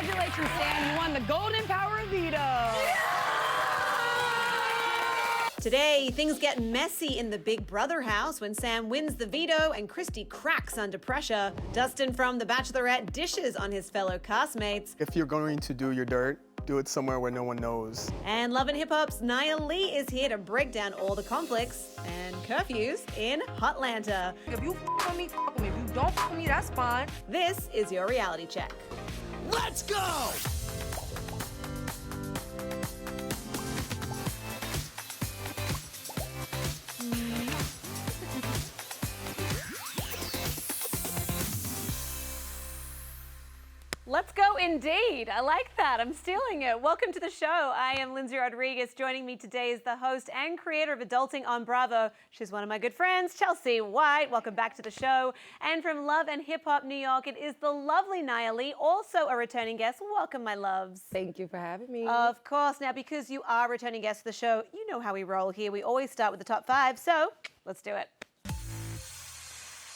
Congratulations, Sam. You won the Golden Power Veto. Today, things get messy in the Big Brother house when Sam wins the veto and Christy cracks under pressure. Dustin from The Bachelorette dishes on his fellow castmates. If you're going to do your dirt, do it somewhere where no one knows. And Love and Hip Hop's Nya Lee is here to break down all the conflicts and curfews in Hotlanta. If you f with me, f with me. If you don't f with me, that's fine. This is your reality check. Let's go! Let's go indeed. I like that. I'm stealing it. Welcome to the show. I am Lyndsey Rodrigues. Joining me today is the host and creator of Adulting on Bravo. She's one of my good friends, Chelsea White. Welcome back to the show. And from Love and Hip Hop New York, it is the lovely Nya Lee, also a returning guest. Welcome, my loves. Thank you for having me. Of course. Now, because you are a returning guest to the show, you know how we roll here. We always start with the top 5, so let's do it.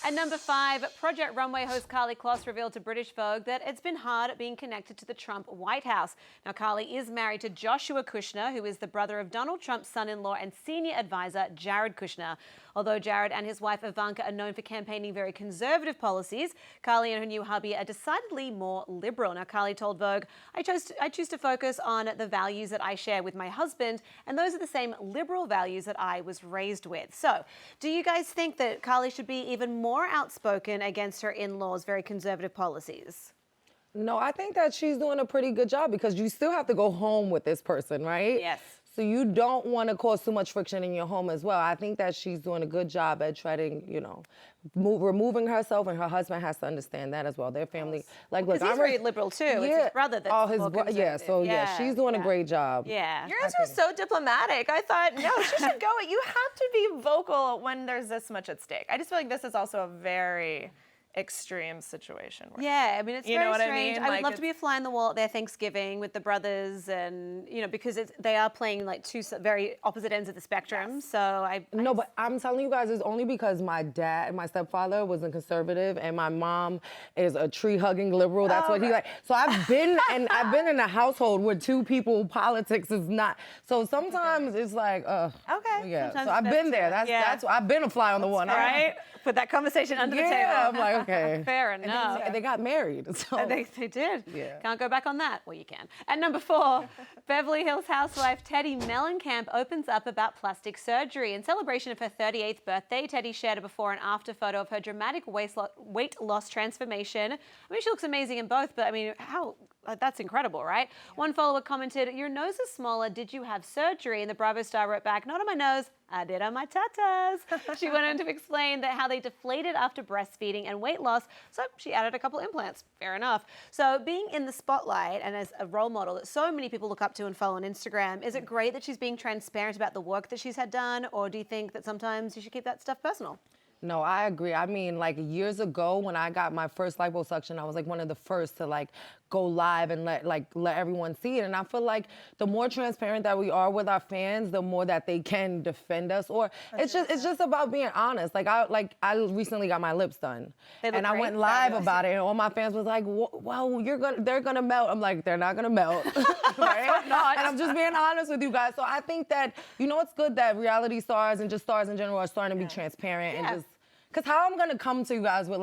At number 5, Project Runway host Karlie Kloss revealed to British Vogue that it's been hard being connected to the Trump White House. Now, Karlie is married to Joshua Kushner, who is the brother of Donald Trump's son-in-law and senior advisor, Jared Kushner. Although Jared and his wife Ivanka are known for campaigning very conservative policies, Karlie and her new hubby are decidedly more liberal. Now, Karlie told Vogue, I choose to focus on the values that I share with my husband, and those are the same liberal values that I was raised with. So, do you guys think that Karlie should be even more outspoken against her in-laws' very conservative policies? No, I think that she's doing a pretty good job because you still have to go home with this person, right? Yes. So you don't want to cause too much friction in your home as well. I think that she's doing a good job at trying, removing herself, and her husband has to understand that as well. Their family, like, look, Because he's very liberal too. It's his brother that's more conservative. She's doing a great job. Yeah. You guys are so diplomatic. I thought, no, she should go. You have to be vocal when there's this much at stake. I just feel like this is also a very extreme situation. Yeah, I mean, it's very strange. I would love Like, to be a fly on the wall at their Thanksgiving with the brothers, and because they are playing like two very opposite ends of the spectrum. Yes. So But I'm telling you guys, it's only because my stepfather was a conservative, and my mom is a tree-hugging liberal. That's what he like. So I've been in a household where two people politics is not. So sometimes it's like, okay. yeah. Sometimes So I've been there. That's I've been a fly on the wall. right. Put that conversation under the table. Yeah, I'm like, okay. Fair enough. And they got married. So. They did. Yeah. Can't go back on that. Well, you can. At number 4, Beverly Hills housewife Teddi Mellencamp opens up about plastic surgery. In celebration of her 38th birthday, Teddi shared a before and after photo of her dramatic weight loss transformation. I mean, she looks amazing in both, but I mean, that's incredible, right? One follower commented, "Your nose is smaller. Did you have surgery?" And the Bravo star wrote back, "Not on my nose. I did on my tatas." She went on to explain how they deflated after breastfeeding and weight loss, so she added a couple implants. Fair enough. So being in the spotlight and as a role model that so many people look up to and follow on Instagram, is it great that she's being transparent about the work that she's had done, or do you think that sometimes you should keep that stuff personal? No, I agree. I mean, like years ago when I got my first liposuction, I was like one of the first to go live and let everyone see it. And I feel like the more transparent that we are with our fans, the more that they can defend us. Or it's just about being honest. I recently got my lips done, and I went live about it, and all my fans was like, "Well, they're gonna melt." I'm like, "They're not gonna melt." Right? Not. And I'm just being honest with you guys. So I think that it's good that reality stars and just stars in general are starting to be transparent and just. Because how I'm going to come to you guys with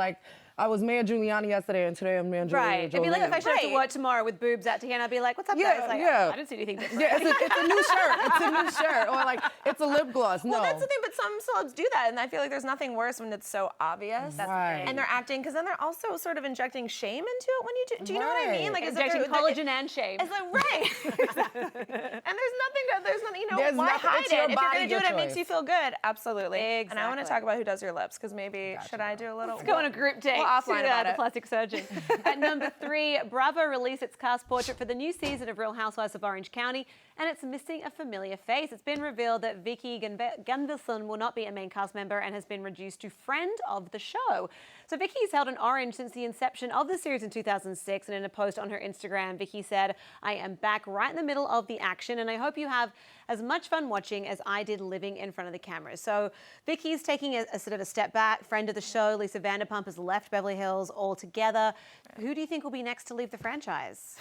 I was Mayor Giuliani yesterday, and today I'm Mayor Giuliani. Right. It'd be like if I showed up to work tomorrow with boobs out to here, and I'd be like, "What's up, guys?" Like, I didn't see anything different. Yeah, it's a new shirt. It's a new shirt. Or it's a lip gloss. No. Well, that's the thing, but some celebs do that, and I feel like there's nothing worse when it's so obvious. Right. And they're acting, because then they're also sort of injecting shame into it when you do. Do you know what I mean? Like, injecting collagen and shame. It's like, right. And there's nothing, why nothing, hide it's it? your If you're body, going to do your it, it makes choice. you feel good. Absolutely. Exactly. And I want to talk about who does your lips, because maybe, should I do a little? Let's go on a group date offline to about the it. plastic surgeon. At number 3, Bravo released its cast portrait for the new season of Real Housewives of Orange County, and it's missing a familiar face. It's been revealed that Vicky Gunvalson will not be a main cast member and has been reduced to friend of the show. So Vicky's held an orange since the inception of the series in 2006, and in a post on her Instagram, Vicky said, "I am back right in the middle of the action, and I hope you have as much fun watching as I did living in front of the cameras." So Vicky's taking a sort of a step back. Friend of the show, Lisa Vanderpump, has left Beverly Hills altogether. Who do you think will be next to leave the franchise?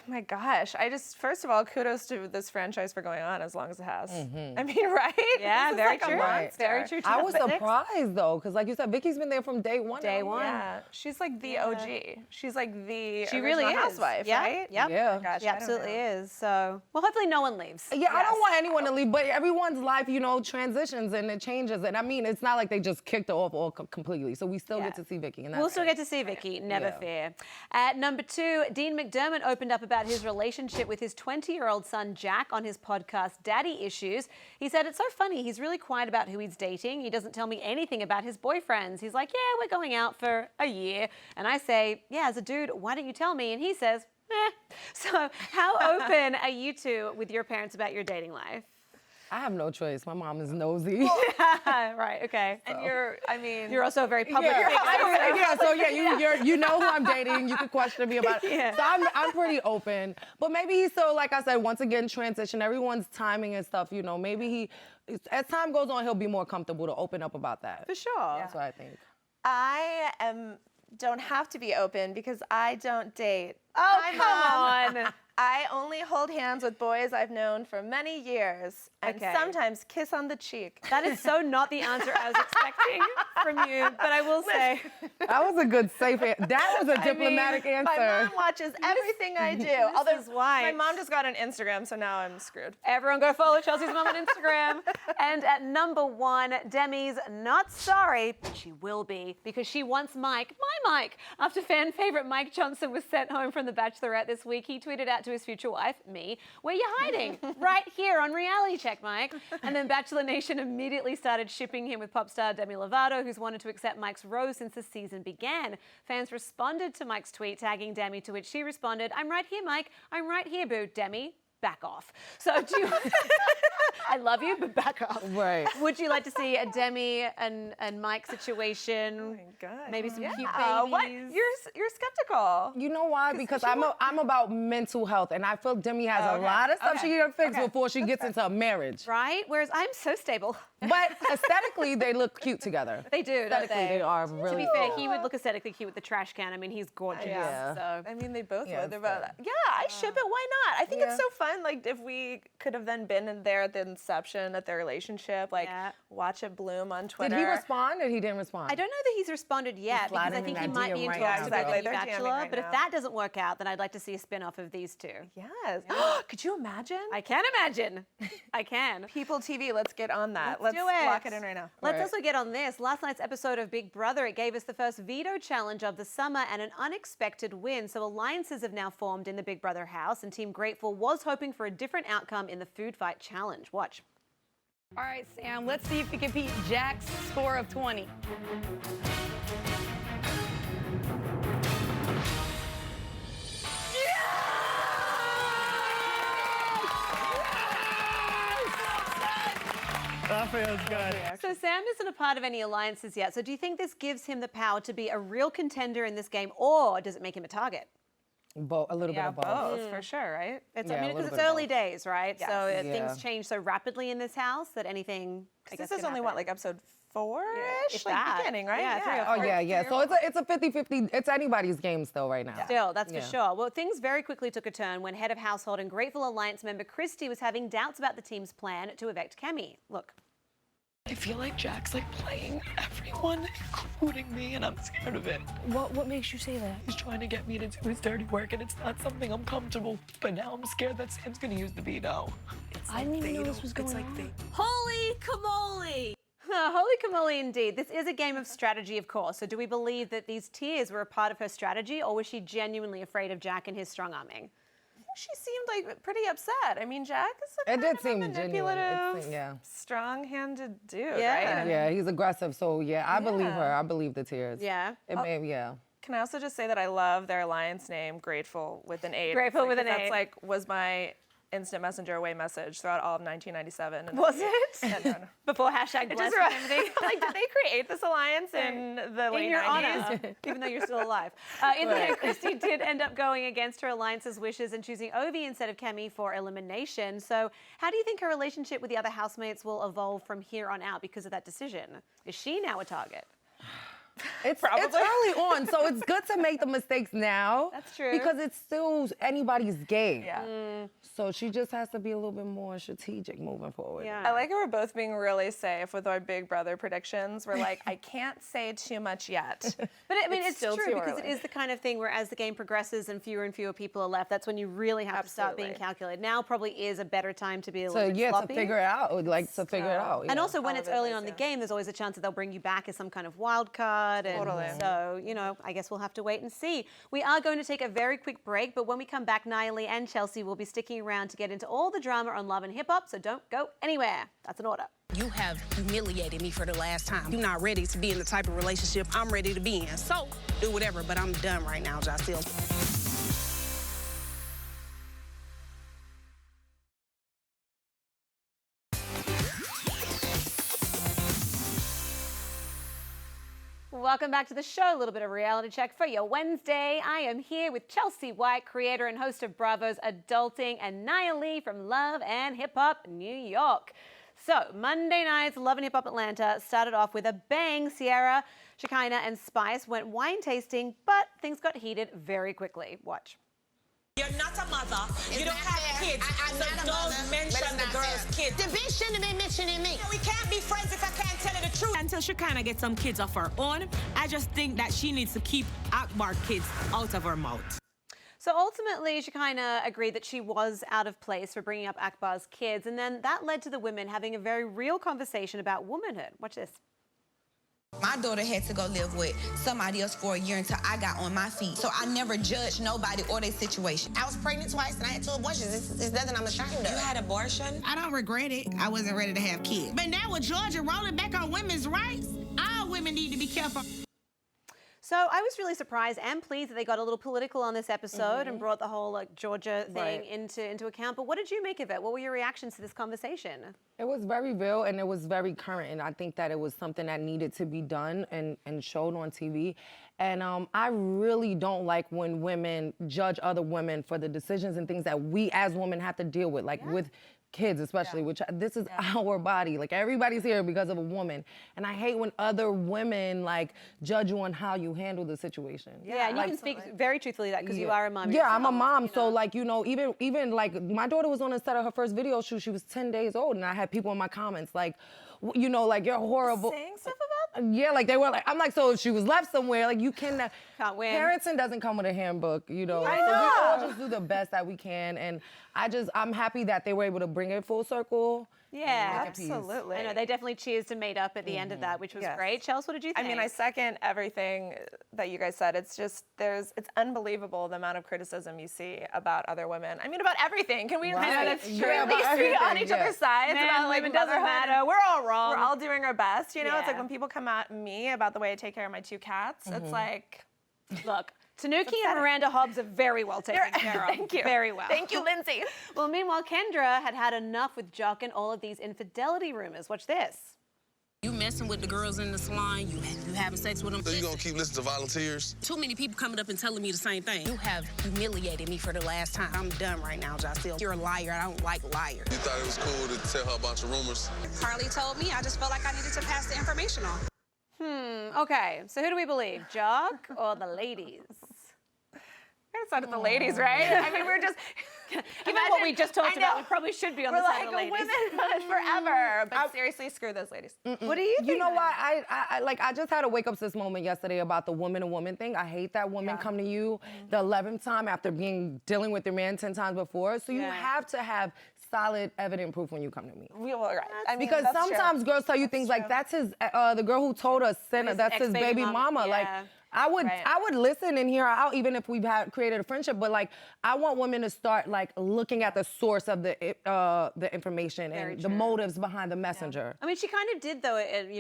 My gosh, first of all, kudos to this franchise for going on as long as it has. I mean, right? Yeah, This is very like a true. monster. Very true. I was surprised though, because like you said, Vicky's been there from day one. Day one. Yeah, she's like the OG. She's like the She original really is. housewife, Yeah, right? yep. Yeah. Gosh, She I don't absolutely know. is. So, well, hopefully no one leaves. Yeah, I don't Yes. want anyone to leave, but everyone's life, you know, transitions and it changes. And I mean, it's not like they just kicked her off all completely. So we still get to see Vicky. And that's We'll still get to see Vicky, never fear. At number 2, Dean McDermott opened up about his relationship with his 20-year-old son Jack on his podcast Daddy Issues. He said, "It's so funny, he's really quiet about who he's dating. He doesn't tell me anything about his boyfriends. He's like, yeah, we're going out for a year." And I say, "Yeah, as a dude, why don't you tell me?" And he says, "Eh." So how open are you two with your parents about your dating life? I have no choice. My mom is nosy. Right, okay. And You're also a very public figure. You know who I'm dating. You can question me about it. Yeah. So I'm pretty open. But maybe he's still, like I said, once again, transition. Everyone's timing and stuff, you know. Maybe as time goes on, he'll be more comfortable to open up about that. For sure. That's what I think. I don't have to be open because I don't date. Oh, Hi, come Mom. on. I only hold hands with boys I've known for many years and Okay. sometimes kiss on the cheek. That is so not the answer I was expecting from you, but I will say. That was a good, safe answer. That was a diplomatic My answer. mom watches everything I do. Although is why. my mom just got an Instagram, so now I'm screwed. Everyone go follow Chelsea's mom on Instagram. And at number 1, Demi's not sorry, but she will be, because she wants Mike, my Mike. After fan favorite Mike Johnson was sent home from The Bachelorette this week, he tweeted out to his future wife, me, "Where you hiding?" "Right here on Reality Check, Mike." And then Bachelor Nation immediately started shipping him with pop star Demi Lovato, who's wanted to accept Mike's rose since the season began. Fans responded to Mike's tweet, tagging Demi, to which she responded, "I'm right here, Mike. I'm right here, boo. Demi, back off." So do you... I love you, but back off. Right. Would you like to see a Demi and Mike situation? Oh my God. Maybe some cute Yeah, babies? what? You're skeptical. You know why? Because I'm about mental health, and I feel Demi has a lot of stuff she can fix before she gets into a marriage. Right? Whereas I'm so stable. But aesthetically, they look cute together. They do, don't Aesthetically, they? they are To really be fair, he would look aesthetically cute with the trash can. I mean, he's gorgeous. Yeah. So. I mean, they both Yeah, would. it's But fair. yeah, I ship it. Why not? I think it's so fun. Like, if we could have then been in there at the inception of their relationship, like, watch it bloom on Twitter. Did he respond or he didn't respond? I don't know that he's responded yet because I sliding think in he that might be DM in right talks now. with Exactly, the they're DMing Bachelor. right But if now. that doesn't work out, then I'd like to see a spin-off of these two. Yes. Could you imagine? I can imagine. I can. PeopleTV, let's get on that. Let's do it. lock it in right now. Let's also get on this. Last night's episode of Big Brother, it gave us the first veto challenge of the summer and an unexpected win. So alliances have now formed in the Big Brother house, and Team Grateful was hoping for a different outcome in the food fight challenge. Watch. All right, Sam, let's see if you can beat Jack's score of 20. That feels good. So Sam isn't a part of any alliances yet. So do you think this gives him the power to be a real contender in this game, or does it make him a target? A little bit of both. for sure, right? It's, Yeah, I mean, a because little it's bit of early both. days, right? Yes. So Yeah. things change so rapidly in this house that anything, I guess, This is can only, happen. what, like episode 4-ish? if Like that. beginning, right? Yeah, 3 or Oh, 4. yeah. So it's a 50-50. It's anybody's game still right now. Still, that's Yeah. for sure. Well, things very quickly took a turn when head of household and Grateful Alliance member Christy was having doubts about the team's plan to evict Kemi. Look. I feel like Jack's like playing everyone, including me, and I'm scared of it. What makes you say that? He's trying to get me to do his dirty work, and it's not something I'm comfortable. But now I'm scared that Sam's gonna use the veto. I didn't even know this was going on. Holy camole! Holy camole indeed. This is a game of strategy, of course. So do we believe that these tears were a part of her strategy, or was she genuinely afraid of Jack and his strong arming? She seemed like pretty upset. I mean, Jack is a It kind did of a seem genuine. manipulative, Yeah. strong-handed dude, Yeah. right? Yeah, he's aggressive. So yeah, I believe her. I believe the tears. Yeah. It may, yeah. Can I also just say that I love their alliance name, Grateful with an 8. Grateful with an That's 8. like was my instant messenger away message throughout all of 1997. And Was it? Yeah, no. Before hashtag It blessed just and everything. like, did they create this alliance in the late In your 90s? honor, even though you're still alive. In the end, Christy did end up going against her alliance's wishes and choosing Ovi instead of Kemi for elimination. So how do you think her relationship with the other housemates will evolve from here on out because of that decision? Is she now a target? It's early on, so it's good to make the mistakes now. That's true. Because it's still anybody's game. Yeah. So she just has to be a little bit more strategic moving forward. Yeah. I like how we're both being really safe with our Big Brother predictions. We're like, I can't say too much yet. But I mean, it's still true too because it early. is the kind of thing where as the game progresses and fewer people are left, that's when you really have to start being Absolutely. calculated. Now probably is a better time to be a So little bit yeah, sloppy. to figure it out, figure it out. And yeah. also when it's early on in the yeah. game, there's always a chance that they'll bring you back as some kind of wild card. And Totally. so, you know, I guess we'll have to wait and see. We are going to take a very quick break, but when we come back, Nya Lee and Chelsea will be sticking around to get into all the drama on Love and Hip Hop, so don't go anywhere. That's an order. You have humiliated me for the last time. You're not ready to be in the type of relationship I'm ready to be in. So, do whatever, but I'm done right now, Jaceel. Welcome back to the show. A little bit of reality check for your Wednesday. I am here with Chelsea White, creator and host of Bravo's Adulting, and Nya Lee from Love and Hip Hop New York. So Monday night's Love and Hip Hop Atlanta started off with a bang. Sierra, Shekinah, and Spice went wine tasting, but things got heated very quickly. Watch. You're not a mother. You don't have kids. I'm So not a don't mother, mention but it's the not girl's fair. kids. The bitch shouldn't have been mentioning me. We can't be friends if I can't tell her the truth. Until she kind of gets some kids of her own, I just think that she needs to keep Akbar kids out of her mouth. So ultimately, Shekinah agreed that she was out of place for bringing up Akbar's kids, and then that led to the women having a very real conversation about womanhood. Watch this. My daughter had to go live with somebody else for a year until I got on my feet. So I never judged nobody or their situation. I was pregnant twice and I had 2 abortions. It's nothing I'm ashamed of. You had abortion? I don't regret it. I wasn't ready to have kids. But now with Georgia rolling back on women's rights, all women need to be careful. So I was really surprised and pleased that they got a little political on this episode and brought the whole like Georgia thing into account. But what did you make of it? What were your reactions to this conversation? It was very real and it was very current, and I think that it was something that needed to be done and shown on TV. And I really don't like when women judge other women for the decisions and things that we as women have to deal with, like with kids especially, which this is our body. Like everybody's here because of a woman. And I hate when other women like judge you on how you handle the situation. Yeah, and you can speak very truthfully that because you are a mom. Yeah, I'm a yourself, mom, you know? so like, you know, even like my daughter was on the set of her first video shoot. She was 10 days old, and I had people in my comments like, you know, like you're horrible. Saying stuff about that? Yeah, like they were like, I'm like, so she was left somewhere. Like you can't win. Parenting doesn't come with a handbook, you know. I So we all know. just do the best that we can, and I'm happy that they were able to bring it full circle. Yeah, Absolutely. I know they definitely cheers and made up at the end of that, which was Yes. great. Chelsea, what did you I think? mean, I second everything that you guys said. It's just, it's unbelievable the amount of criticism you see about other women. I mean, about everything. Can we Right. at That's least true. Yeah, be about on everything, each yeah. other's sides Men, about like women, doesn't motherhood? matter. We're all wrong. We're all doing our best, you know? It's like Yeah. when people come at me about the way I take care of my 2 cats, it's like, Look, Tanuki and Miranda Hobbs are very well taken care of. Thank you. Very well. Thank you, Lyndsey. Well, meanwhile, Kendra had had enough with Jock and all of these infidelity rumors. Watch this. You messing with the girls in the salon, you having sex with them. So you gonna keep listening to volunteers? Too many people coming up and telling me the same thing. You have humiliated me for the last time. I'm done right now, Jaceel. You're a liar. I don't like liars. You thought it was cool to tell her a bunch of rumors? Carly told me. I just felt like I needed to pass the information on. Okay, so who do we believe, Jock or the ladies? It's not the ladies, right? I mean, we're just... Given what we just talked about, we probably should be on We're the side like of the ladies. women forever. But seriously, screw those ladies. What do you think? You know what? I just had a wake up this moment yesterday about the woman to woman thing. I hate that women come to you the 11th time after dealing with their man 10 times before. So you have to have solid, evident proof when you come to me. Right. I mean, Because that's sometimes true. girls tell you things like, that's his, the girl who told us, His that's his ex-baby baby mama. mama. Like, Yeah. I would listen and hear her out even if we've created a friendship, but like I want women to start like looking at the source of the information and the motives behind the messenger. I mean, she kind of did though,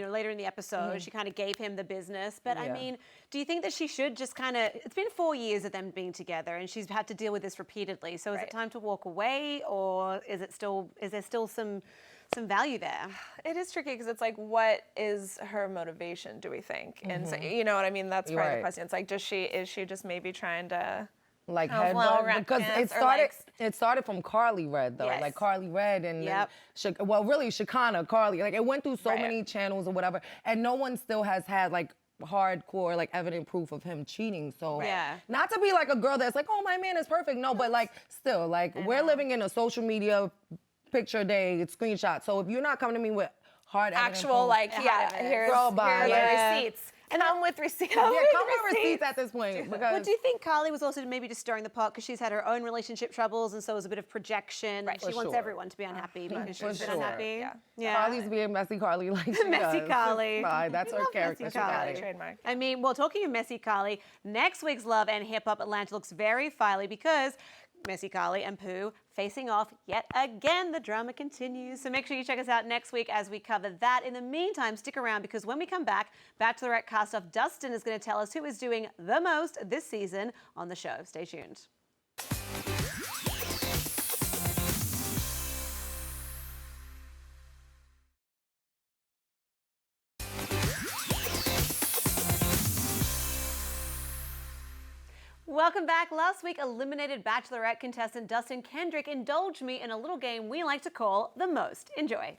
later in the episode, she kind of gave him the business, but I mean, do you think that she should just kind of, it's been 4 years of them being together and she's had to deal with this repeatedly, so is it time to walk away, or is there still some value there? It is tricky because it's like, what is her motivation, do we think? And so, you know what I mean? That's probably the question. It's like, is she just maybe trying to like headbutt? Because it started from Carly Red though, like Carly Red and then really Shekinah, Carly. Like it went through so many channels or whatever, and no one still has had like hardcore like evident proof of him cheating. So not to be like a girl that's like, oh, my man is perfect. No, but like still like we're living in a social media picture day, it's screenshots. So if you're not coming to me with hard actual like here's receipts. And I'm with receipts. Come with receipts at this point. Because but do you think Carly was also maybe just stirring the pot because she's had her own relationship troubles, and so it was a bit of projection? She wants everyone to be unhappy because she's been unhappy. Carly's being messy Carly, like she messy does. Carly. That's her character. Trademark. I mean, well, talking of messy Carly, next week's Love and Hip Hop Atlanta looks very fiery because Messy Carly and Pooh facing off yet again. The drama continues. So make sure you check us out next week as we cover that. In the meantime, stick around because when we come back, Bachelorette cast-off Dustin is going to tell us who is doing the most this season on the show. Stay tuned. Welcome back. Last week, eliminated Bachelorette contestant Dustin Kendrick indulged me in a little game we like to call The Most. Enjoy.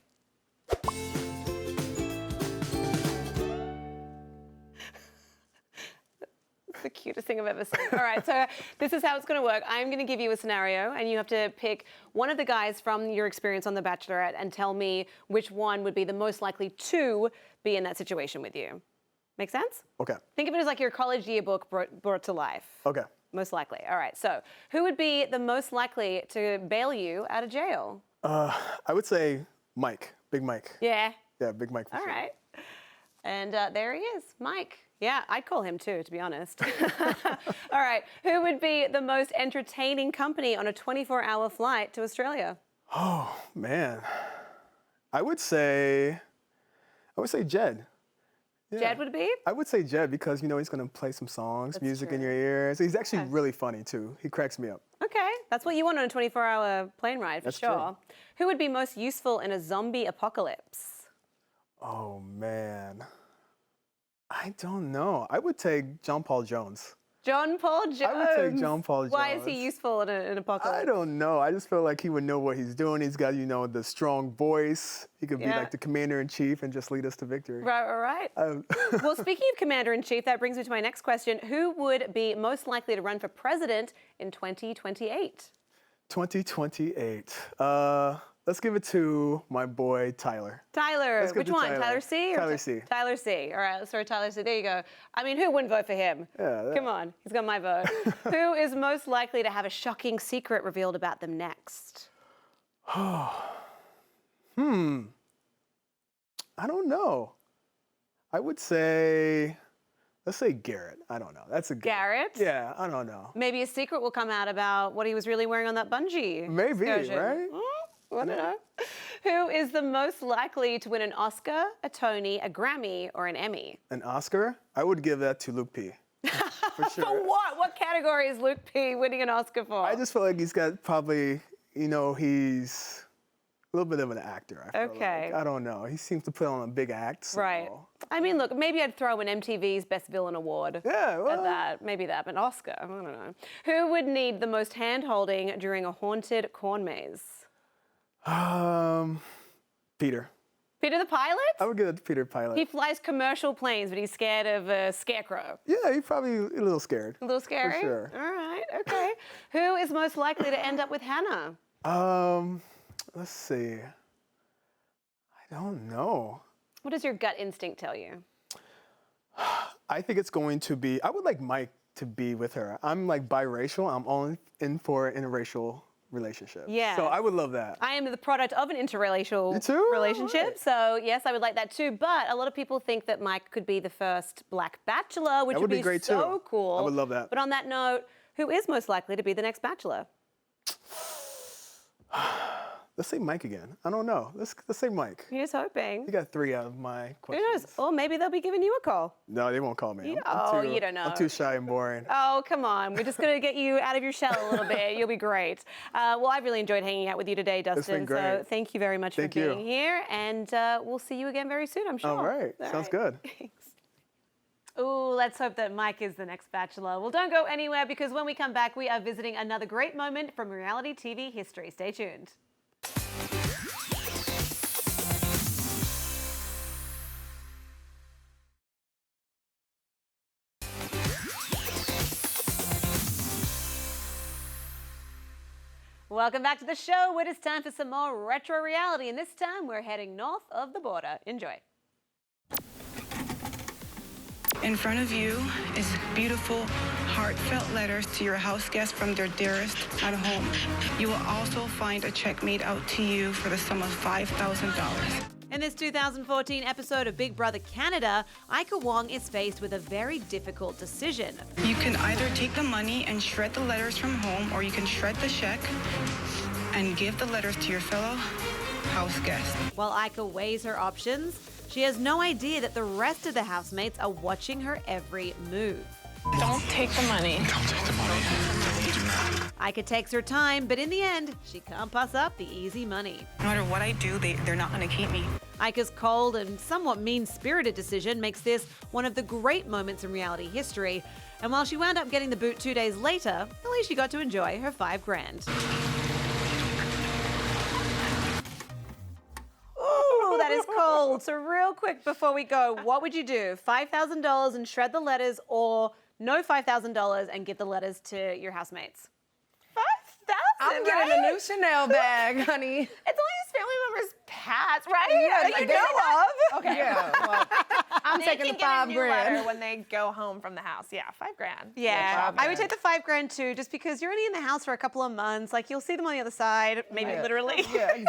It's the cutest thing I've ever seen. All right, so this is how it's going to work. I'm going to give you a scenario, and you have to pick one of the guys from your experience on The Bachelorette and tell me which one would be the most likely to be in that situation with you. Make sense? Okay. Think of it as like your college yearbook brought to life. Okay. Most likely. All right. So who would be the most likely to bail you out of jail? I would say Mike. Big Mike. Yeah. Yeah, Big Mike for sure. All right. And there he is, Mike. Yeah, I'd call him too, to be honest. All right. Who would be the most entertaining company on a 24-hour flight to Australia? Oh, man. I would say Jed. Yeah. Jed would be? I would say Jed because, you know, he's going to play some songs, music in your ears. He's actually really funny, too. He cracks me up. Okay. That's what you want on a 24-hour plane ride, for sure. True. Who would be most useful in a zombie apocalypse? Oh, man. I don't know. I would take John Paul Jones. John Paul Jones? I would take John Paul Jones. Why is he useful in an apocalypse? I don't know. I just feel like he would know what he's doing. He's got, you know, the strong voice. He could be like the commander-in-chief and just lead us to victory. Right. Well, speaking of commander-in-chief, that brings me to my next question. Who would be most likely to run for president in 2028? 2028. Let's give it to my boy, Tyler. Tyler. Which one? Tyler C? Or Tyler C. Tyler C. All right, let's throw Tyler C. There you go. I mean, who wouldn't vote for him? Yeah. Come on. He's got my vote. Who is most likely to have a shocking secret revealed about them next? I don't know. I would say, let's say Garrett. I don't know. That's a good Garrett? Yeah, I don't know. Maybe a secret will come out about what he was really wearing on that bungee. Maybe, excursion. right? I don't know. Who is the most likely to win an Oscar, a Tony, a Grammy, or an Emmy? An Oscar? I would give that to Luke P. For sure. For what? What category is Luke P winning an Oscar for? I just feel like he's got probably, you know, he's a little bit of an actor. I feel like. I don't know. He seems to put on a big act. So. Right. I mean, look, maybe I'd throw in MTV's Best Villain Award. Yeah, well. At that. Maybe that, but Oscar, I don't know. Who would need the most hand-holding during a haunted corn maze? Peter. Peter the pilot? I would give it to Peter Pilot. He flies commercial planes, but he's scared of a scarecrow. Yeah, he's probably a little scared. A little scary? For sure. All right, okay. Who is most likely to end up with Hannah? Let's see. I don't know. What does your gut instinct tell you? I think it's going to be, I would like Mike to be with her. I'm like biracial. I'm only in for interracial relationship. Yeah. So I would love that. I am the product of an interracial You too? relationship, Right. so yes, I would like that too. But a lot of people think that Mike could be the first Black Bachelor, which That would be great so too. cool. I would love that. But on that note, who is most likely to be the next Bachelor? Let's say Mike again. I don't know. Let's say Mike. Here's hoping. You got 3 out of my Who questions. knows? Or maybe they'll be giving you a call. No, they won't call me. You don't know. I'm too shy and boring. Oh, come on. We're just going to get you out of your shell a little bit. You'll be great. Well, I've really enjoyed hanging out with you today, Dustin. It's been great. So thank you very much for being here. And we'll see you again very soon, I'm sure. All right. Sounds good. Thanks. Ooh, let's hope that Mike is the next Bachelor. Well, don't go anywhere because when we come back, we are visiting another great moment from reality TV history. Stay tuned. Welcome back to the show. It is time for some more retro reality, and this time we're heading north of the border. Enjoy. In front of you is beautiful, heartfelt letters to your house guests from their dearest at home. You will also find a check made out to you for the sum of $5,000. In this 2014 episode of Big Brother Canada, Ika Wong is faced with a very difficult decision. You can either take the money and shred the letters from home, or you can shred the check and give the letters to your fellow house guests. While Ika weighs her options, she has no idea that the rest of the housemates are watching her every move. Don't take the money. Don't take the money. No, do not. Ika takes her time, but in the end, she can't pass up the easy money. No matter what I do, they're not going to keep me. Ika's cold and somewhat mean-spirited decision makes this one of the great moments in reality history. And while she wound up getting the boot 2 days later, at least she got to enjoy her $5,000. Ooh, that is cold. So real quick before we go, what would you do? $5,000 and shred the letters, or no $5,000 and give the letters to your housemates? I'm getting a new Chanel bag, honey. It's only his family members' past, right? Yeah, That you know of. Okay. Yeah, well, I'm taking the $5,000 when they go home from the house. Yeah, $5,000. Yeah, I would take the $5,000 too, just because you're only in the house for a couple of months. Like, you'll see them on the other side, maybe literally. Yeah.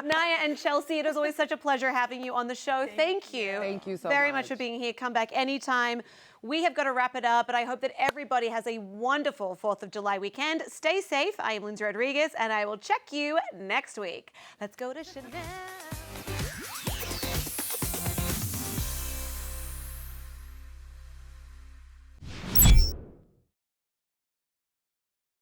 Nya and Chelsea, it is always such a pleasure having you on the show. Thank you. Thank you so very much for being here. Come back anytime. We have got to wrap it up, but I hope that everybody has a wonderful 4th of July weekend. Stay safe. I am Lyndsey Rodrigues, and I will check you next week. Let's go to Chanel.